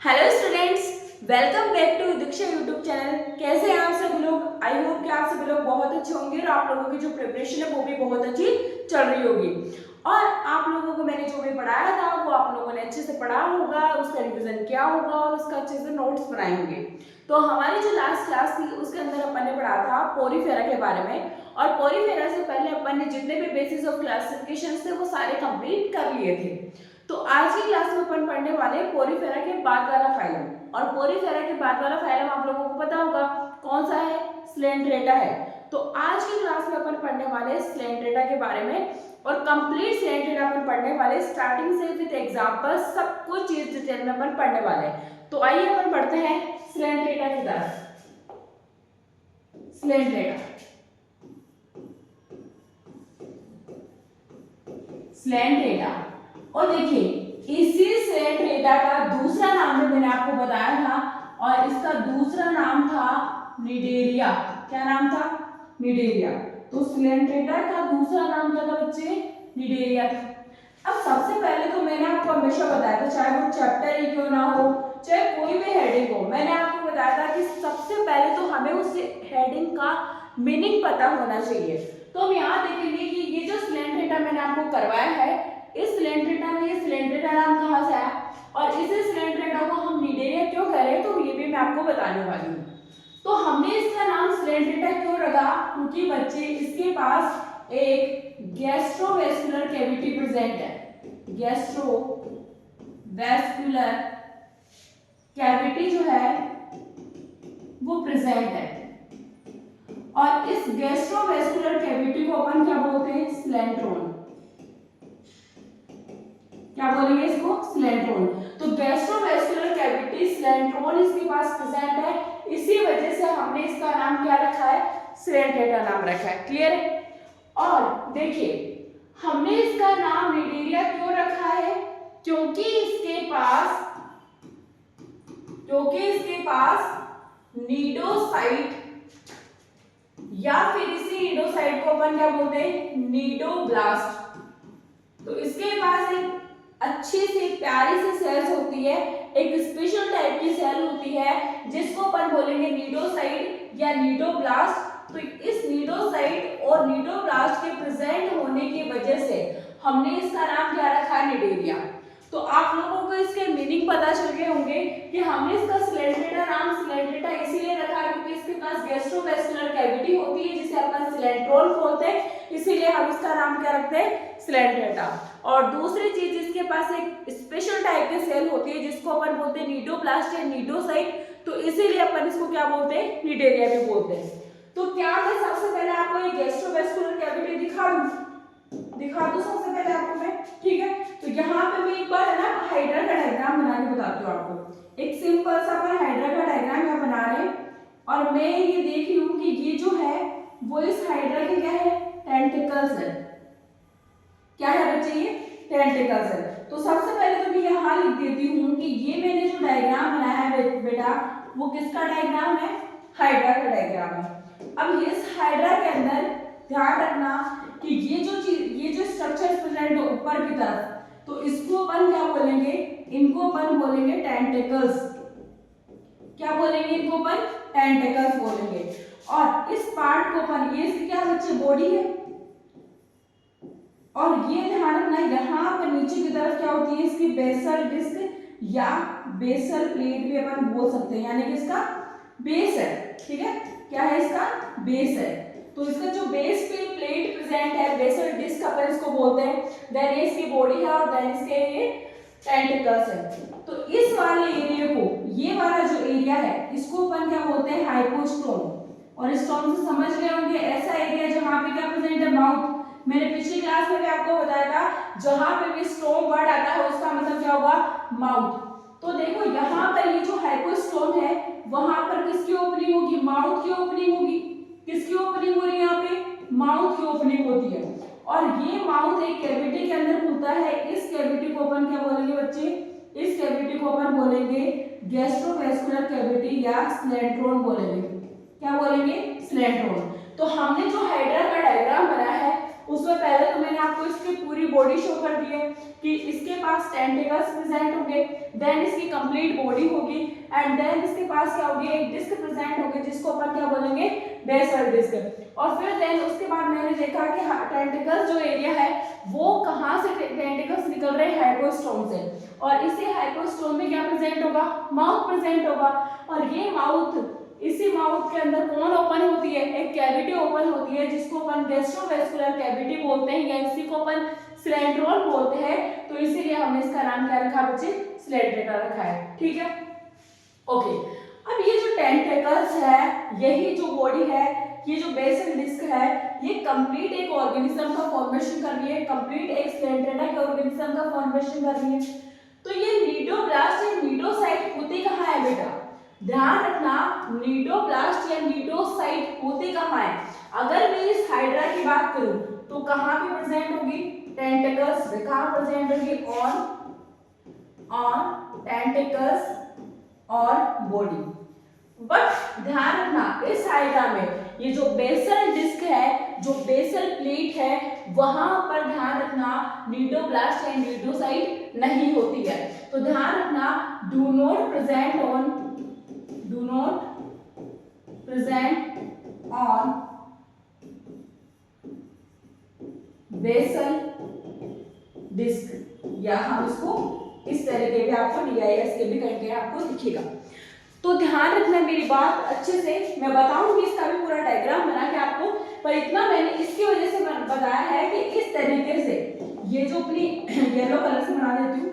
Hello students, welcome back to Diksha YouTube channel. कैसे हैं आप सभी लोग? आई होप कि आप सभी लोग बहुत अच्छे होंगे और आप लोगों की जो प्रिपरेशन है वो भी बहुत अच्छी चल रही होगी। और आप लोगों को मैंने जो भी पढ़ाया था वो आप लोगों ने अच्छे से पढ़ा होगा, उसका रिवीजन किया होगा और उसका अच्छे से नोट्स बनाए होंगे। तो हमारी जो लास्ट क्लास थी उसके अंदर अपन ने पढ़ा था पोरीफेरा के बारे में, और पोरीफेरा से पहले अपन ने जितने भी बेसिस ऑफ क्लासिफिकेशन थे वो सारे कंप्लीट कर लिए थे। तो आज की क्लास में अपन पढ़ने वाले पोरीफेरा के बाद वाला फाइलम, और पोरीफेरा के बाद वाला फाइलम आप लोगों को पता होगा कौन सा है, स्लेंट्रेटा है। तो आज की क्लास में अपन पढ़ने वाले स्लेंट्रेटा के बारे में, और कंप्लीट स्लेंट्रेटा अपन पढ़ने वाले स्टार्टिंग से विद एग्जांपल, सब कुछ चीज डिटेल में अपन पढ़ने वाले हैं। तो आइए अपन पढ़ते हैं स्लेंट्रेटा की तरफ। स्लेंट्रेटा स्लेंट्रेटा और देखिए इसी स्लेंट्रेटा का दूसरा नाम भी मैंने आपको बताया था, और इसका दूसरा नाम था निडेरिया। क्या नाम था? निडेरिया। तो स्लेंट्रेटा का दूसरा नाम क्या था बच्चे? निडेरिया था। अब सबसे पहले तो मैंने आपको हमेशा बताया था, चाहे वो चैप्टर ही क्यों ना हो, चाहे कोई भी हेडिंग हो, मैंने आपको बताया था कि सबसे पहले तो हमें उस हेडिंग का मीनिंग पता होना चाहिए। तो हम यहाँ देखेंगे कि ये जो स्लेंट्रेटा मैंने आपको करवाया है, इस स्लेंट्रेटा में ये स्लेंट्रेटा नाम कहाँ से आया और इसे स्लेंट्रेटा को हम निडेरिया क्यों कह रहे हैं, तो ये भी मैं आपको बताने वाली हूँ। तो हमने इसका नाम स्लेंट्रेटा क्यों रखा? क्योंकि बच्चे इसके पास एक गैस्ट्रोवेस्कुलर कैविटी प्रेजेंट है। गैस्ट्रोवेस्कुलर कैविटी जो है वो प्रेजेंट है, और इस गैस्ट्रोवेस्कुलर कैविटी को अपन क्या बोलते हैं? स्लेंट्रोन। क्या बोलेंगे इसको? स्लेंट्रोन। तो गैस्ट्रोवेस्कुलर कैविटी स्लेंट्रोन इसके पास प्रेजेंट है, इसी वजह से हमने इसका नाम क्या रखा है? स्लेंट्रेटा नाम रखा है। क्लियर है? और देखिए हमने इसका नाम निडेरिया क्यों रखा है? क्योंकि इसके पास नीडोसाइट, या फिर इसी नीडोसाइट को अपन क्या बोलते हैं? नीडोब्लास्ट। तो इसके पास एक अच्छी सी प्यारी सी सेल्स होती है, एक स्पेशल टाइप की सेल होती है जिसको अपन बोलेंगे नीडोसाइट या नीडोब्लास्ट। तो इस नीडोसाइट और नीडोब्लास्ट के प्रेजेंट होने की वजह से हमने इसका नाम क्या रखा है? निडेरिया। तो आप लोगों को इसके मीनिंग पता चल गए होंगे कि हमने इसका स्लेंट्रेटा नाम स्लेंट्रेटा इसीलिए रखा है क्योंकि इसके पास गैस्ट्रोवेस्कुलर कैविटी होती है जिसे अपन स्लेंट्रोन बोलते हैं, इसीलिए हम इसका नाम क्या रखते हैं? स्लेंट्रेटा। और दूसरी चीज, इसके पास एक स्पेशल टाइप की सेल होती है जिसको अपन बोलते हैं नीडोब्लास्ट या नीडोसाइट, तो इसीलिए अपन इसको क्या बोलते हैं? निडेरिया भी बोलते हैं। तो क्या मैं सबसे पहले आपको ये गैस्ट्रोवेस्कुलर कैविटी दिखा दूं सबसे पहले आपको मैं, ठीक है? तो यहाँ पे मैं एक बार है ना हाइड्रा का डायग्राम बना के बताती हूँ आपको। एक सिंपल सा अपन हाइड्रा का डायग्राम यहाँ बना रहे हैं, और मैं ये देख रही हूँ कि ये जो है वो इस हाइड्रा के क्या है? टेंटिकल्स है। क्या है बच्चे? ये टेंटिकल्स है। तो सबसे पहले तो मैं यहाँ लिख देती हूँ कि ये मैंने जो डायग्राम बनाया है बेटा, वो किसका डायग्राम है? हाइड्रा का डायग्राम है। अब इस हाइड्रा के अंदर ध्यान रखना कि ये जो स्ट्रक्चर प्रेजेंट है ऊपर की तरफ, तो इसको अपन क्या बोलेंगे? इनको अपन बोलेंगे टेंटिकल्स। क्या बोलेंगे? इनको अपन टेंटिकल्स बोलेंगे। और इस पार्ट को अपन, ये इसकी क्या बच्चे? बॉडी है। और ये ध्यान रखना यहाँ पर नीचे की तरफ क्या होती है? इसकी बेसल डिस्क या बेसल प्लेट भी अपन बोल सकते हैं, यानी कि इसका बेस है। ठीक है? क्या है? इसका बेस है। तो इसका जो बेस पे प्लेट प्रेजेंट है, बेसल डिस्क अपन इसको बोलते हैं, देन ये इसकी बॉडी है, और देन इसके ये टेंटिकल्स है। तो इस वाले एरिया को, ये वाला जो एरिया है, इसको अपन क्या बोलते हैं? हाइपोस्टोम। और इस टर्म से समझ गए होंगे ऐसा एरिया जहां पे क्या प्रेजेंट है? माउथ। मैंने पिछली क्लास में भी आपको बताया था जहां पे भी स्टोम वर्ड आता है उसका मतलब क्या होगा? माउथ। तो देखो यहाँ पर ये जो हाइपोस्टोम है वहां पर किसकी ओपनिंग होगी? माउथ की ओपनिंग होगी। किसकी ओपनिंग हो रही है यहाँ पे? माउथ की ओपनिंग होती है। और ये माउथ एक कैविटी के अंदर खुलता है। इस कैविटी को अपन क्या बोलेंगे बच्चे? इस कैविटी को अपन बोलेंगे गैस्ट्रोवेस्कुलर कैविटी या स्लेंट्रोन बोलेंगे। क्या बोलेंगे? स्लेंट्रोन। तो हमने जो हाइड्रा का डायग्राम बनाया है उसमें पहले तो मैंने आपको इसकी पूरी बॉडी शो कर दी है कि इसके पास टेंटिकल्स प्रेजेंट होंगे, देन इसकी कंप्लीट बॉडी होगी, एंड देन इसके पास क्या होगी, एक डिस्क प्रेजेंट होगी जिसको अपन क्या बोलेंगे, बेसल डिस्क। और फिर देन उसके बाद मैंने देखा कि टेंटिकल्स जो एरिया है वो कहाँ से टेंटिकल्स निकल रहे हैं, हाइपोस्टोम से, और इसी हाइपोस्टोम में क्या प्रेजेंट होगा, माउथ प्रेजेंट होगा। और ये माउथ, इसी माउथ के अंदर कौन ओपन होती है, एक कैविटी ओपन होती है जिसको अपन गैस्ट्रोवेस्कुलर कैविटी बोलते हैं, या इसी को अपन सिलेंट्रोल बोलते हैं। तो इसीलिए हमने इसका नाम क्या रखा बच्चे, सिलेंट्रेटा रखा है, ठीक है, ओके। अब ये जो टेंटिकल्स है, यही जो बॉडी है, ये जो बेसल डिस्क है, ये कंप्लीट एक ऑर्गेनिज्म का फॉर्मेशन कर रही है, कंप्लीट एक सिलेंट्रेटा के ऑर्गेनिज्म का फॉर्मेशन कर रही है। तो ये नीडोब्लास्ट या नीडोसाइट होती कहाँ है बेटा, ध्यान रखना, नीडोब्लास्ट या नीडोसाइट होती कहाँ है। अगर मैं इस हाइड्रा की बात करूं तो कहाँ पे प्रेजेंट होगी, टेंटिकल्स पे, कहाँ प्रेजेंट होगी, ऑन टेंटिकल्स और बॉडी। बट ध्यान रखना, इस हाइड्रा में ये जो बेसल डिस्क है, जो बेसल प्लेट है, वहां पर ध्यान रखना नीडोब्लास्ट या नीडोसाइट नहीं होती है। तो ध्यान रखना, do not present on basal disc, या हम इसको इस तरीके के आपको DIS के भी करके आपको दिखेगा। तो ध्यान रखना मेरी बात अच्छे से, मैं बताऊंगी इसका भी पूरा डायग्राम बना के आपको, पर इतना मैंने इसकी वजह से बताया है कि इस तरीके से ये जो अपनी येलो कलर से बना देती हूँ,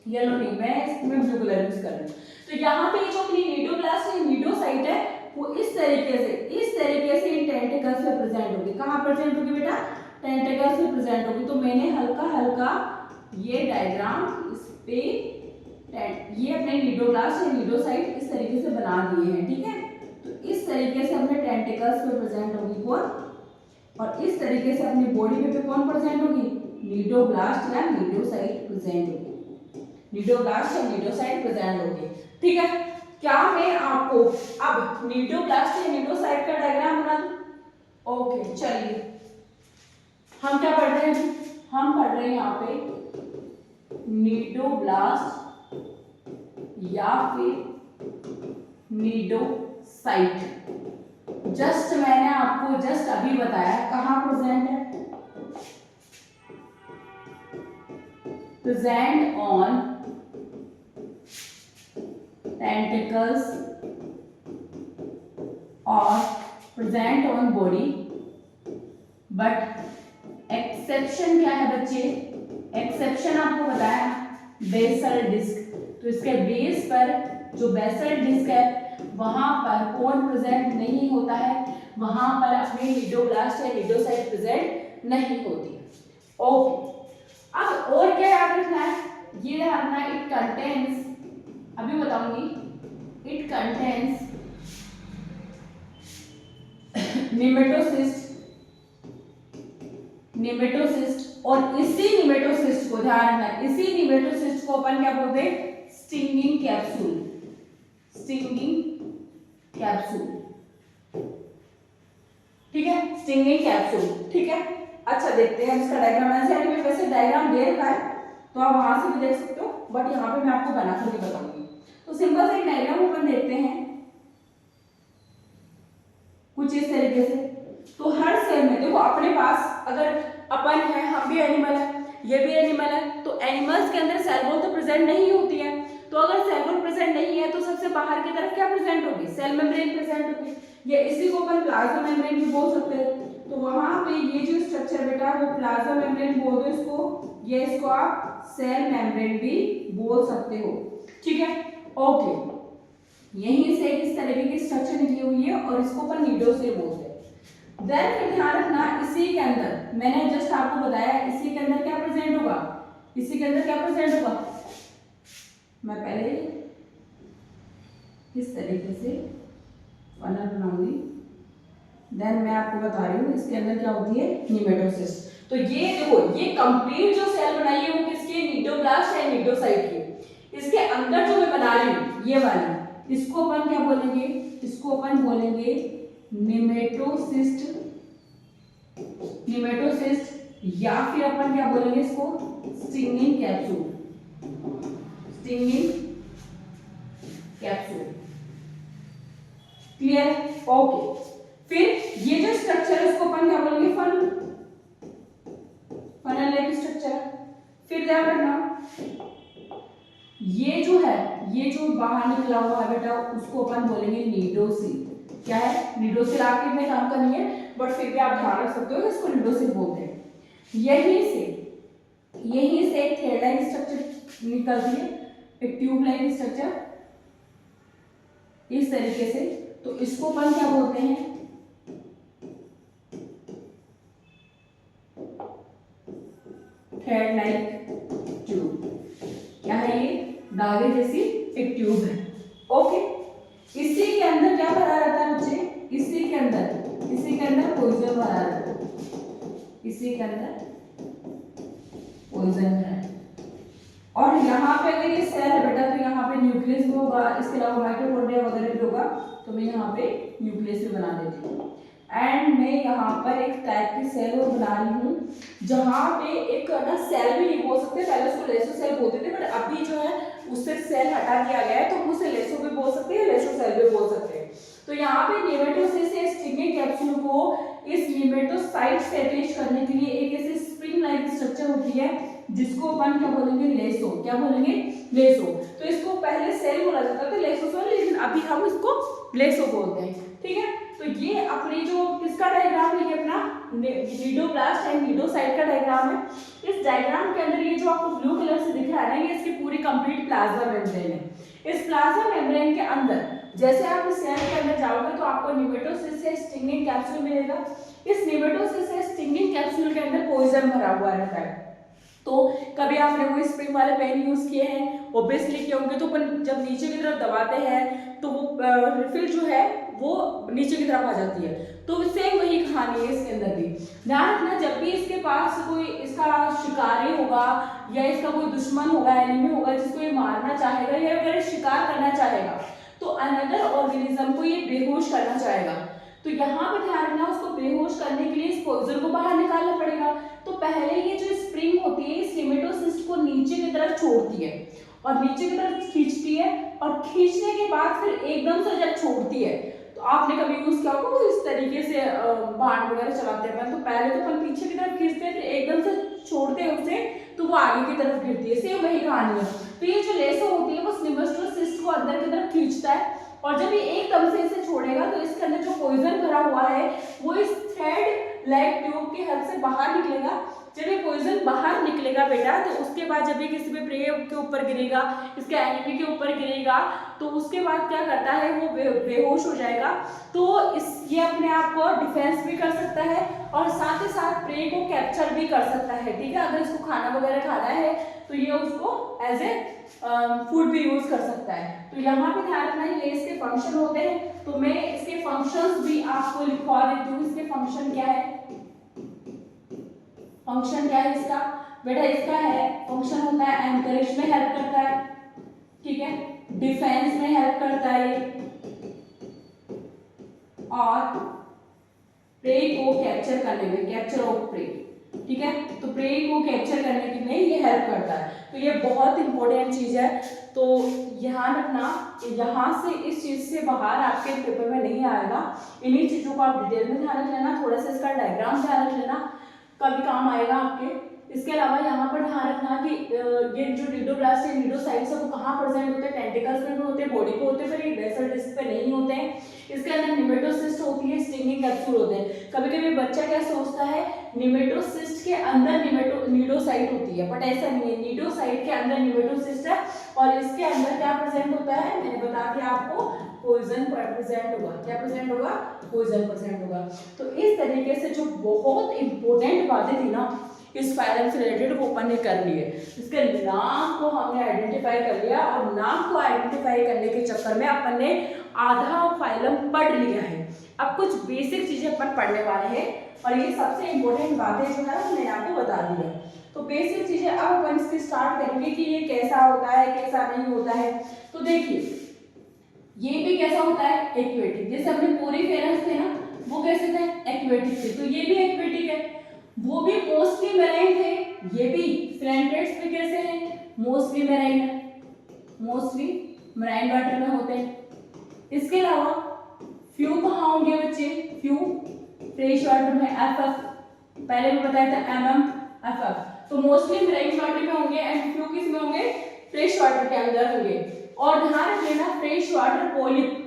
येलो नहीं, मैं इसमें ब्लू कलर यूज कर रही हूँ। तो यहाँ पे जो अपनी नीडोब्लास्ट या नीडोसाइट है वो इस तरीके से इन टेंटिकल्स में प्रेजेंट होगी। कहाँ प्रेजेंट होगी बेटा, टेंटिकल्स में प्रेजेंट होगी। तो मैंने हल्का हल्का ये डायग्राम इस पे ये अपने नीडोब्लास्ट या नीडोसाइट इस तरीके से बना दिए हैं, ठीक है। तो इस तरीके से अपने टेंटिकल्स पे प्रेजेंट होगी कौन, और इस तरीके से अपनी बॉडी पे कौन प्रेजेंट होगी, नीडोब्लास्ट या नीडोसाइट प्रेजेंट होगी, नीडोब्लास्ट या नीडोसाइट प्रेजेंट होगी, ठीक है। क्या मैं आपको अब नीडोब्लास्ट या नीडोसाइट का डायग्राम बना दूं, ओके। चलिए हम क्या पढ़ रहे हैं, हम पढ़ रहे हैं यहाँ पे नीडोब्लास्ट या फिर नीडोसाइट। जस्ट मैंने आपको जस्ट अभी बताया कहाँ प्रेजेंट है, प्रेजेंट ऑन टेंटिकल्स और present on body. But exception क्या है बच्चे, एक्सेप्शन आपको बताया बेसल डिस्क। तो इसके बेस पर जो बेसल डिस्क है वहां पर कौन प्रेजेंट नहीं होता है, वहां पर अपनी नीडोब्लास्ट या नीडोसाइट प्रेजेंट नहीं होती है, ओके। अब और क्या याद रखना है, ये याद रखना है, इट कंटेन्स, अभी बताऊंगी, इट कंटेन्स निमेटोसिस्ट, और इसी निमेटोसिस्ट को ध्यान रखना, इसी निमेटोसिस्ट को अपन क्या बोलते हैं, स्टिंगिंग कैप्सूल, ठीक है, स्टिंगिंग कैप्सूल, ठीक है। अच्छा देखते हैं इसका डायग्राम, एनसीईआरटी में वैसे डायग्राम दे रखा है तो आप वहां से भी देख सकते हो, बट यहाँ पे मैं आपको बना करके बताऊंगी। तो सिंपल सा एक डायग्राम अपन देखते हैं कुछ इस तरीके से। तो हर सेल में देखो अपने पास, अगर अपन है, हम भी एनिमल है, ये भी एनिमल है, तो एनिमल्स के अंदर सेल वॉल तो प्रेजेंट नहीं होती है। तो अगर सेल वॉल प्रेजेंट नहीं है तो सबसे बाहर की तरफ क्या प्रेजेंट होगी, सेल मेम्ब्रेन प्रेजेंट होगी, या इसी को अपन प्लाज्मा मेम्ब्रेन भी बोल सकते हैं। तो वहां पे ये जो स्ट्रक्चर बेटा वो प्लाज्मा मेम्ब्रेन बोल दो इसको, या इसको आप सेल मेम्ब्रेन भी बोल सकते हो, ठीक है, ओके। यहीं से इस तरीके की स्ट्रक्चर निकली हुई है और इसको अपन नीडोसेल बोलते हैं। देन फिर ध्यान रखना, इसी के अंदर मैंने जस्ट आपको बताया, इसी के अंदर क्या प्रेजेंट होगा, इसी के अंदर क्या प्रेजेंट होगा, मैं पहले इस तरीके से फनल बनाऊंगी, देन मैं आपको बता रही हूँ इसके अंदर क्या होती है, निमेटोसिस्ट। तो ये देखो, ये कंप्लीट जो सेल बनाई है वो किसकी, नीडोब्लास्ट या नीडोसाइट की। इसके अंदर जो मैं बना रही हूँ ये वाली, इसको अपन क्या बोलेंगे, इसको अपन बोलेंगे निमेटोसिस्ट, या फिर अपन क्या बोलेंगे इसको, stinging capsule, stinging capsule. Clear? Okay. फिर ये जो स्ट्रक्चर है उसको अपन क्या बोलेंगे? Funnel, funnel like structure. फिर ध्यान रखना ये जो है, ये जो बाहर निकला हुआ है बेटा उसको अपन बोलेंगे निडोसिल। क्या है? निडोसिल। आगे में काम करनी है बट फिर भी आप ध्यान रख सकते हो इसको निडोसिल बोलते हैं। यहीं से एक थ्रेड लाइक स्ट्रक्चर निकलती है, एक ट्यूब लाइक स्ट्रक्चर इस तरीके से। तो इसको अपन क्या बोलते हैं? Thread like tube. क्या है ये? धागे जैसी एक ट्यूब है। ओके। इसी के अंदर क्या भरा रहता है बच्चे? इसी के अंदर पॉइजन भरा रहता है, इसी के अंदर पॉइजन है। और यहाँ पे अगर ये सेल है बेटा तो यहाँ पे न्यूक्लियस भी होगा, इसके अलावा माइटोकॉन्ड्रिया वगैरह भी होगा। तो मैं यहाँ पे न्यूक्लियस भी बना देती हूँ। एंड मैं यहाँ पर एक टाइप की सेल और बना रही हूँ जहाँ पे एक ना सेल भी नहीं बोल सकते, पहले उसको लेसो सेल बोलते थे बट अभी जो है उससे सेल हटा दिया गया है तो हम उसे लेसो भी बोल सकते हैं, लेसो सेल भी बोल सकते हैं। तो यहाँ पे नेमेटोसिस से स्टिंगिंग कैप्सूल को इस नेमेटोसाइट से अटैच करने के लिए एक ऐसी स्प्रिंग लाइक स्ट्रक्चर होती है जिसको अपन क्या बोलेंगे? लेसो। क्या बोलेंगे? लेसो। तो इसको पहले सेल बोला जाता था, लेसो सेल, लेकिन अभी हम इसको लेसो बोलते हैं। ठीक है? तो ये अपनी जो किसका डायग्राम है? ये अपना निडोब्लास्ट एंड निडोसाइट का डायग्राम है। इस डायग्राम के अंदर ये जो आपको ब्लू कलर से दिख रहा है ना, ये इसकी पूरी कंप्लीट प्लाज्मा मेम्ब्रेन है। इस प्लाज्मा मेम्ब्रेन के अंदर जैसे आप इस सेल के अंदर जाओगे तो आपको नेमेटोसिस से स्टिंगिंग कैप्सूल मिलेगा। इस नेमेटोसिस से स्टिंगिंग कैप्सूल के अंदर पॉइजन भरा हुआ रहता है। तो कभी आपने वो स्प्रिंग वाले पेन यूज किए हैं, ऑब्वियसली किए होंगे। तो अपन जब नीचे की तरफ दबाते हैं तो वो रिफिल जो है वो नीचे की तरफ आ जाती है। तो सेम वही कहानी है इसके अंदर भी। ध्यान रखना जब भी इसके पास कोई इसका शिकारी होगा या इसका कोई दुश्मन होगा, एनिमी होगा जिसको ये मारना चाहेगा या अगर शिकार करना चाहेगा तो अनदर ऑर्गेनिज्म को ये बेहोश करना चाहेगा। तो यहाँ पे ध्यान रखना उसको बेहोश करने के लिए इस पॉइजन को बाहर निकालना पड़ेगा। तो पहले ये जो स्प्रिंग होती है इस नेमेटोसिस्ट को नीचे की तरफ छोड़ती है और नीचे की तरफ खींचती है और खींचने के बाद फिर एकदम से जब छोड़ती है तो आपने कभी यूज किया होगा वो इस तरीके से बाण वगैरह चलाते हैं तो पहले तो अपन पीछे की तरफ खींचते हैं फिर एकदम से छोड़ते हैं उसे तो वो आगे की तरफ गिरती है। सेम वही कहानी है। तो ये जो लेसो होती है वो नेमेटोसिस्ट को अंदर की तरफ खींचता है और जब ये एकदम से इसे छोड़ेगा तो इसके अंदर जो पॉइजन भरा हुआ है वो इस थ्रेड लाइक ट्यूब की हेल्प से बाहर निकलेगा। जब ये पॉइजन बाहर निकलेगा बेटा तो उसके बाद जब ये किसी भी प्रे के ऊपर गिरेगा, इसके एनिमी के ऊपर गिरेगा तो उसके बाद क्या करता है वो बेहोश हो जाएगा। तो ये अपने आप को डिफेंस भी कर सकता है और साथ ही साथ प्रे को कैप्चर भी कर सकता है। ठीक है? अगर इसको खाना वगैरह खाना है तो ये उसको एज ए फूड भी यूज कर सकता है। तो यहाँ पे ध्यान रखना ये इसके फंक्शन होते हैं। तो मैं इसके फंक्शंस भी आपको लिखवा देती हूँ। इसके फंक्शन क्या है? फंक्शन क्या है इसका बेटा? इसका है फंक्शन होता है एंकरेज में हेल्प करता है, ठीक है, डिफेंस में हेल्प करता है और प्रे को कैप्चर करने में, कैप्चर ऑफ प्रे, ठीक है, तो प्रे को कैप्चर करने के लिए ये हेल्प करता है। तो ये बहुत इंपॉर्टेंट चीज है। तो ध्यान रखना यहाँ से इस चीज से बाहर आपके पेपर में नहीं आएगा। इन्हीं चीजों को आप डिटेल में ध्यान रख लेना, थोड़ा सा इसका डायग्राम ध्यान रख लेना, कभी काम आएगा आपके। इसके अलावा यहाँ पर ध्यान रखना कि ये जो निडोब्लास्ट है निडोसाइट्स है वो कहाँ प्रेजेंट होते हैं? टेंटिकल्स में भी होते हैं, बॉडी पे होते हैं, पर ये बेसल डिस्क पे नहीं होते हैं। इसके अंदर निमेटोसिस्ट होती है, स्टिंगिंग कैप्सूल होते हैं। कभी कभी बच्चा क्या सोचता है निमेटोसिस्ट के अंदर निडोसाइट होती है, बट ऐसा नहीं है। निडोसाइट के अंदर निमेटोसिस्ट है और इसके अंदर क्या प्रेजेंट होता है मैंने बता दिया आपको, पॉइजन प्रेजेंट होगा। क्या प्रेजेंट होगा? पॉइजन प्रेजेंट होगा। तो इस तरीके से जो बहुत इंपॉर्टेंट बातें थी ना इस फाइलम से रिलेटेड वो अपन ने कर ली है। इसके नाम को हमने आइडेंटिफाई कर लिया और नाम को आइडेंटिफाई करने के चक्कर में अपन ने आधा फाइलम पढ़ लिया है। अब कुछ बेसिक चीजें अपन पढ़ने वाले हैं और ये सबसे इंपॉर्टेंट बातें जो है मैंने आपको बता दी है। तो बेसिक चीजें अब अपन इसकी स्टार्ट करेंगे कि ये कैसा होता है कैसा नहीं होता है। तो देखिए ये भी कैसा होता है? एक्वेटिक। जैसे अपने पोरीफेरस थे ना वो कैसे थे? एक्वेटिक थे। तो ये भी एक्वेटिक है। वो भी मोस्टली मैराइन थे, ये भी फिलेंट्रेट्स भी कैसे हैं? मोस्टली मैराइन है, मोस्टली मैराइन वाटर में होते हैं। इसके अलावा फ्यू कहाँ होंगे बच्चे, फ्यू फ्रेश वाटर में, FF पहले भी बताया था MMFF, तो मोस्टली मैराइन वाटर में होंगे एंड फ्यू किस में होंगे, फ्रेश वाटर के अंदर होंगे। और ध्यान रखिएगा फ्रेश वाटर पॉलिप,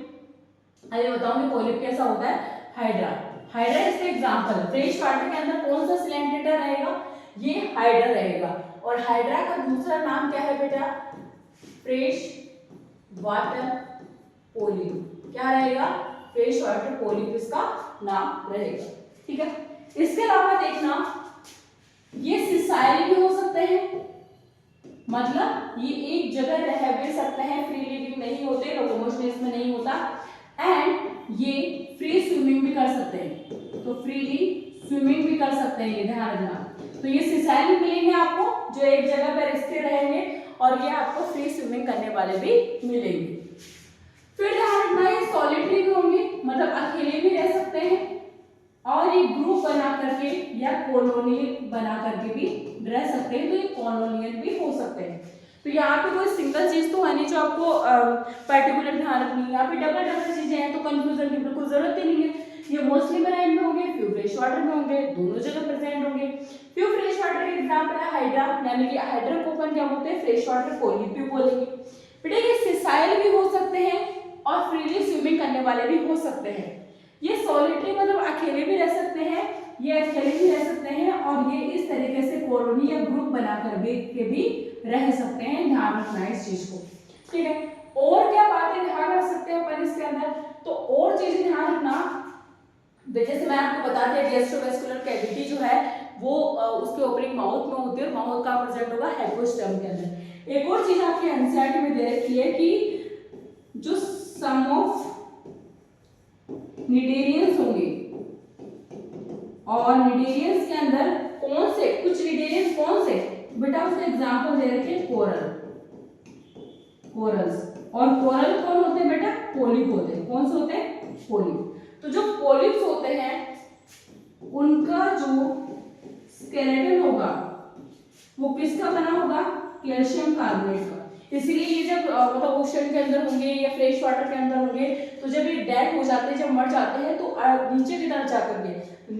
अरे बताऊंगी पॉलिप कैसा होता है, हाइड्रा, हाइड्रा इसका एग्जांपल। फ्रेश वाटर के अंदर कौन सा सिलेंडर रहेगा, ये हाइड्रा रहेगा। और हाइड्रा का दूसरा नाम क्या है बेटा, फ्रेश वाटर पॉलिप, क्या रहेगा, फ्रेश वाटर पॉलिप इसका नाम रहेगा, ठीक है। इसके अलावा देखना ये सिसाइल भी हो सकते हैं, मतलब ये एक जगह रह भी सकते हैं, फ्री लिविंग नहीं होते, लोकोमोशन इसमें नहीं होता, एंड ये फ्री स्विमिंग भी कर सकते हैं, तो फ्रीली स्विमिंग भी कर सकते हैं, ये ध्यान रखना। तो ये सिसाइल मिलेंगे आपको जो एक जगह पर स्थिर रहेंगे, और ये आपको फ्री स्विमिंग करने वाले भी मिलेंगे। फिर ध्यान रखना ये सॉलिटरी भी होंगे, मतलब अकेले भी रह सकते हैं, और एक ग्रुप बना करके या कॉलोनियल बना करके भी रह सकते हैं, तो ये कॉलोनियल भी हो सकते हैं। तो यहाँ पे कोई सिंगल चीज तो है नहीं जो आपको पर्टिकुलर ध्यान रखनी है, यहाँ पे डबल डबल चीजें हैं, तो कंफ्यूजन की बिल्कुल जरूरत ही नहीं है। ये मोस्टली मैराइन में होंगे, फ्यू फ्रेश वाटर में होंगे, दोनों जगह प्रेजेंट होंगे। फ्यू फ्रेश वाटर के एग्जाम्पल है हाइड्रा, यानी कि हाइड्रा को अपन क्या बोलते हैं, फ्रेश वाटर पॉलिप भी बोलेंगे। बेटा ये सिसाइल भी हो सकते हैं और फ्रीली स्विमिंग करने वाले भी हो सकते हैं। ये सॉलिटरी मतलब अकेले भी रह सकते हैं, ये अकेले भी रह सकते हैं, और ये इस तरीके से कॉलोनी या ग्रुप बनाकर भी रह सकते हैं। ध्यान रखना है इस चीज को, ठीक है। और क्या बातें ध्यान रख सकते हैं अपन इसके अंदर, तो और चीजें ध्यान रखना, जैसे मैं आपको बता दिया गैस्ट्रोवेस्कुलर कैविटी जो है वो उसके ओपनिंग माउथ में होती है, और माउथ का प्रेजेंट होगा हाइपोस्टर्म के अंदर। एक और चीज आपकी एनसीईआरटी में दे रखी है कि जो सम ऑफ निडेरियंस होंगे, और निडेरियंस के अंदर कौन से, कुछ निडेरियंस कौन से, बेटा उसके एग्जांपल दे रखे कोरल, कोरल्स। और कोरल कौन होते हैं बेटा, पोलिप होते हैं। कौन से होते हैं, पोलिप। तो जो पोलिप्स होते हैं उनका जो स्केलेटन होगा वो किसका बना होगा, कैल्शियम कार्बोनेट का। इसलिए ये जब मतलब ओशन के अंदर होंगे या फ्रेश वाटर के अंदर होंगे, तो जब ये डेड हो जाते हैं, जब मर जाते हैं, तो नीचे की तरफ जाकर के,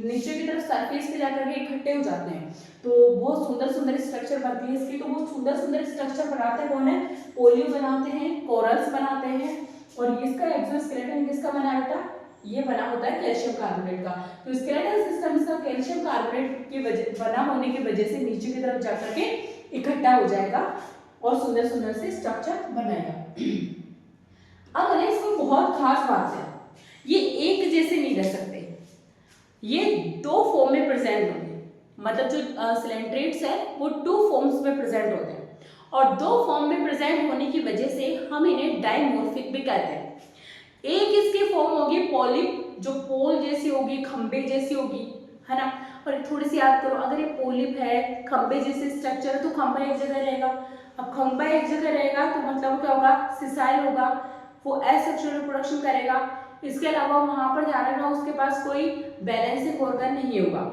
नीचे की तरफ सरफेस पे जाकर के इकट्ठे हो जाते हैं, तो बहुत सुंदर सुंदर स्ट्रक्चर बनती है इसकी। तो बहुत सुंदर सुंदर स्ट्रक्चर बनाते हैं कौन है, पोलिप बनाते हैं, कोरल्स बनाते हैं। और इसका एक्सोस्केलेटन किसका बना है बेटा, ये बना होता है कैल्शियम कार्बोनेट का। तो स्केलेटल सिस्टम इसका कैल्शियम कार्बोनेट की वजह बना होने की वजह से नीचे की तरफ जाकर के इकट्ठा हो जाएगा और सुंदर सुंदर से स्ट्रक्चर बनाएगा। अब इसमें बहुत खास बात है, ये एक जैसे नहीं रह सकते, ये दो फॉर्म में प्रेजेंट होंगे, मतलब जो सिलेंट्रेट्स है वो टू फॉर्म्स में प्रेजेंट होते हैं, और दो फॉर्म में प्रेजेंट होने की वजह से हम इन्हें डाइमॉर्फिक भी कहते हैं। एक इसकी फॉर्म होगी पॉलिप, जो पोल जैसी होगी, खंबे जैसी होगी, है ना। और थोड़ी सी याद करो, अगर ये पॉलिप है, खंबे जैसे स्ट्रक्चर है, तो खंबा एक जगह रहेगा। अब खंबा एक जगह रहेगा तो मतलब क्या होगा, सिसाइल होगा, वो एसेक्सुअल रिप्रोडक्शन करेगा। इसके अलावा वहां पर ध्यान रखना उसके पास कोई बैलेंसिंग ऑर्गन नहीं होगा।